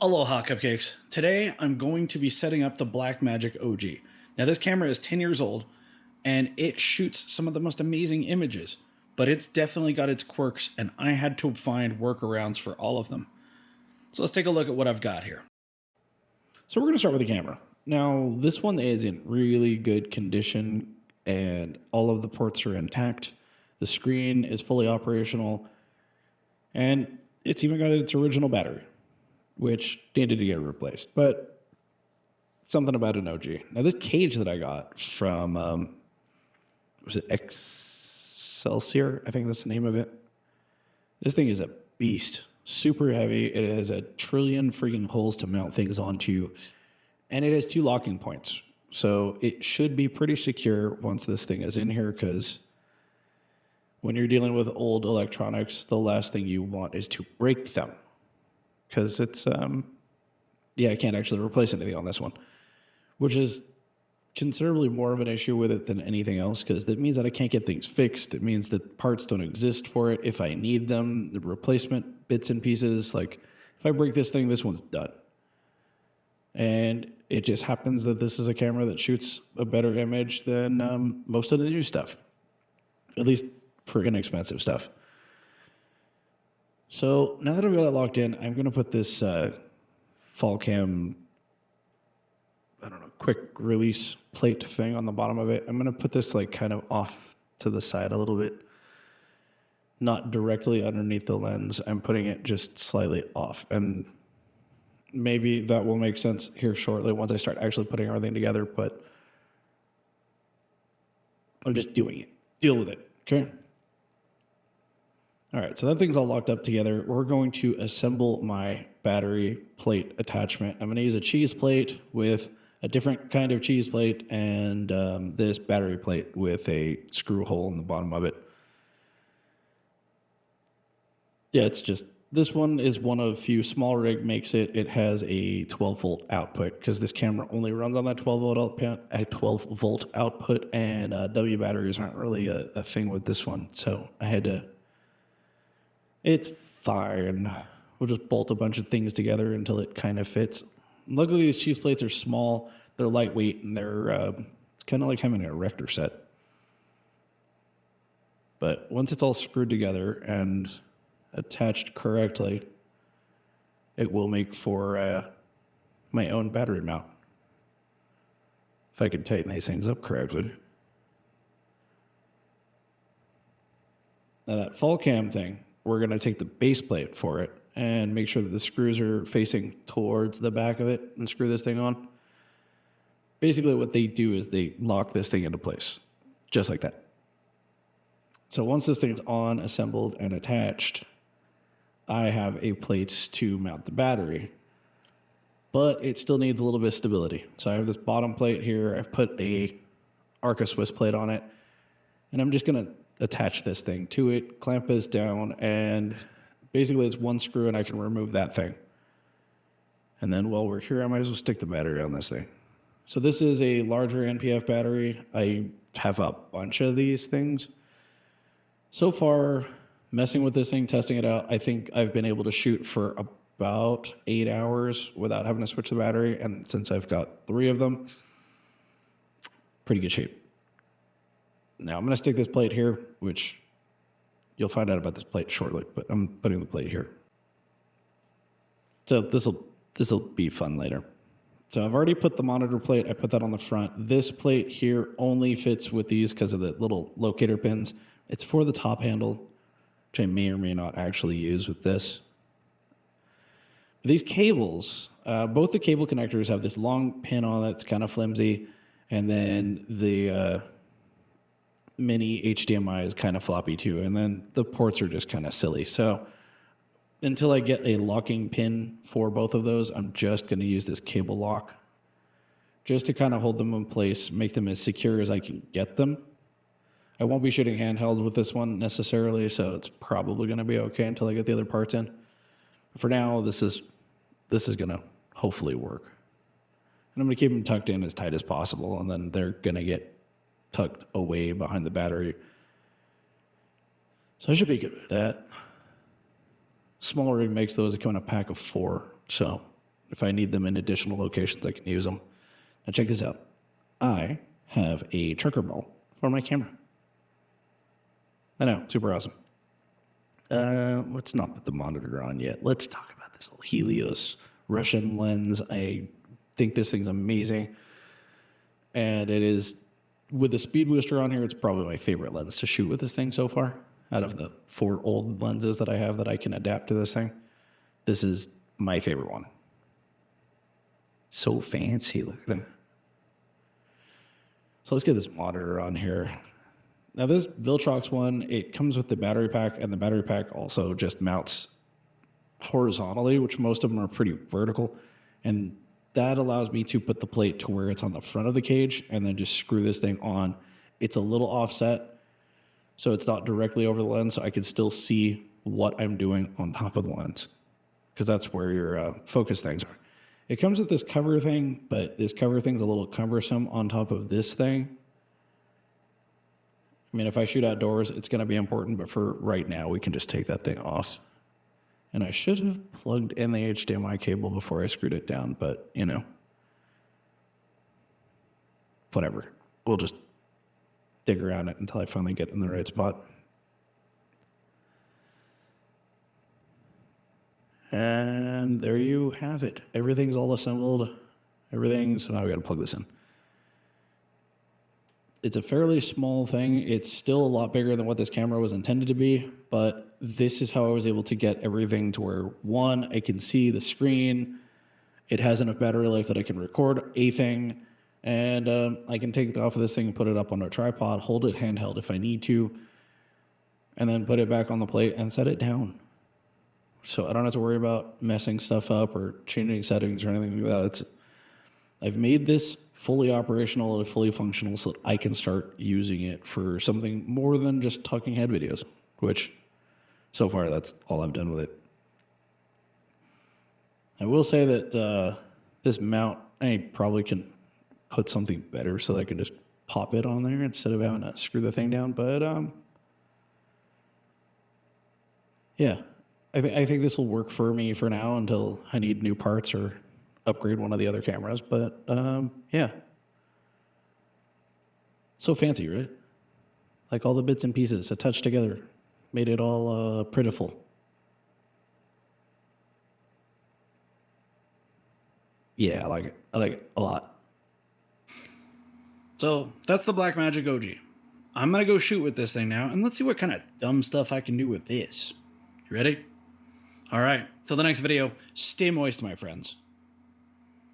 Aloha cupcakes. Today I'm going to be setting up the Blackmagic OG. Now this camera is 10 years old and it shoots some of the most amazing images, but it's definitely got its quirks and I had to find workarounds for all of them. So let's take a look at what I've got here. So we're going to start with the camera. Now this one is in really good condition and all of the ports are intact. The screen is fully operational and it's even got its original battery, which needed to get replaced, but something about an OG. Now, this cage that I got from, was it XLCS? I think that's the name of it. This thing is a beast. Super heavy. It has a trillion freaking holes to mount things onto, and it has 2 locking points. So it should be pretty secure once this thing is in here, because when you're dealing with old electronics, the last thing you want is to break them. Because it's, I can't actually replace anything on this one, which is considerably more of an issue with it than anything else, because that means that I can't get things fixed. It means that parts don't exist for it if I need them, the replacement bits and pieces. Like, if I break this thing, this one's done. And it just happens that this is a camera that shoots a better image than most of the new stuff, at least for inexpensive stuff. So now that I've got it locked in, I'm going to put this fall cam, quick release plate thing on the bottom of it. I'm going to put this like kind of off to the side a little bit, not directly underneath the lens. I'm putting it just slightly off, and maybe that will make sense here shortly once I start actually putting everything together, but I'm just doing it. Deal with it, okay? All right, so that thing's all locked up together. We're going to assemble my battery plate attachment. I'm going to use a cheese plate with a different kind of cheese plate and this battery plate with a screw hole in the bottom of it. Yeah, it's just, this one is one of few. Small rig makes it. It has a 12-volt output because this camera only runs on that 12-volt output, and W batteries aren't really a thing with this one. So I had to... It's fine. We'll just bolt a bunch of things together until it kind of fits. Luckily, these cheese plates are small, they're lightweight, and they're kind of like having an erector set. But once it's all screwed together and attached correctly, it will make for my own battery mount. If I can tighten these things up correctly. Now that fall cam thing, we're going to take the base plate for it and make sure that the screws are facing towards the back of it and screw this thing on. Basically what they do is they lock this thing into place, just like that. So once this thing's on, assembled, and attached, I have a plate to mount the battery, but it still needs a little bit of stability. So I have this bottom plate here. I've put a Arca Swiss plate on it, and I'm just going to attach this thing to it, clamp this down, and basically it's one screw and I can remove that thing. And then while we're here, I might as well stick the battery on this thing. So this is a larger NPF battery. I have a bunch of these things. So far, messing with this thing, testing it out, I think I've been able to shoot for about 8 hours without having to switch the battery. And since I've got 3 of them, pretty good shape. Now I'm going to stick this plate here, which you'll find out about this plate shortly, but I'm putting the plate here. So this will be fun later. So I've already put the monitor plate. I put that on the front. This plate here only fits with these because of the little locator pins. It's for the top handle, which I may or may not actually use with this. These cables, both the cable connectors have this long pin on it. It's kind of flimsy, and then the mini HDMI is kind of floppy too, and then the ports are just kind of silly. So until I get a locking pin for both of those, I'm just going to use this cable lock just to kind of hold them in place, make them as secure as I can get them. I won't be shooting handheld with this one necessarily, so it's probably going to be okay until I get the other parts in. For now, this is going to hopefully work. And I'm going to keep them tucked in as tight as possible, and then they're going to get tucked away behind the battery. So I should be good with that. Small rig makes those. They come in a pack of 4, so if I need them in additional locations, I can use them. Now check this out. I have a trucker ball for my camera. I know, super awesome. Let's not put the monitor on yet. Let's talk about this little Helios Russian lens. I think this thing's amazing. And it is, with the speed booster on here, it's probably my favorite lens to shoot with this thing so far. Out of the 4 old lenses that I have that I can adapt to this thing, this is my favorite one. So fancy, look at that. So let's get this monitor on here. Now this Viltrox one, it comes with the battery pack, and the battery pack also just mounts horizontally, which most of them are pretty vertical. And that allows me to put the plate to where it's on the front of the cage and then just screw this thing on. It's a little offset, so it's not directly over the lens, so I can still see what I'm doing on top of the lens, because that's where your focus things are. It comes with this cover thing, but this cover thing's a little cumbersome on top of this thing. I mean, if I shoot outdoors, it's going to be important, but for right now, we can just take that thing off. And I should have plugged in the HDMI cable before I screwed it down, but, you know, whatever. We'll just dig around it until I finally get in the right spot. And there you have it. Everything's all assembled. So now we got to plug this in. It's a fairly small thing. It's still a lot bigger than what this camera was intended to be, but this is how I was able to get everything to where, one, I can see the screen. It has enough battery life that I can record a thing, and I can take it off of this thing and put it up on a tripod, hold it handheld if I need to, and then put it back on the plate and set it down. So I don't have to worry about messing stuff up or changing settings or anything like that. I've made this fully operational and fully functional so that I can start using it for something more than just talking head videos, which so far that's all I've done with it. I will say that this mount, I probably can put something better so that I can just pop it on there instead of having to screw the thing down. But yeah, I think this will work for me for now until I need new parts or upgrade one of the other cameras. But yeah, so fancy, right? Like all the bits and pieces attached together made it all prettiful. Yeah, I like it. I like it a lot. So that's the Blackmagic OG. I'm gonna go shoot with this thing now, and let's see what kind of dumb stuff I can do with this. You ready? All right, till the next video, stay moist, my friends.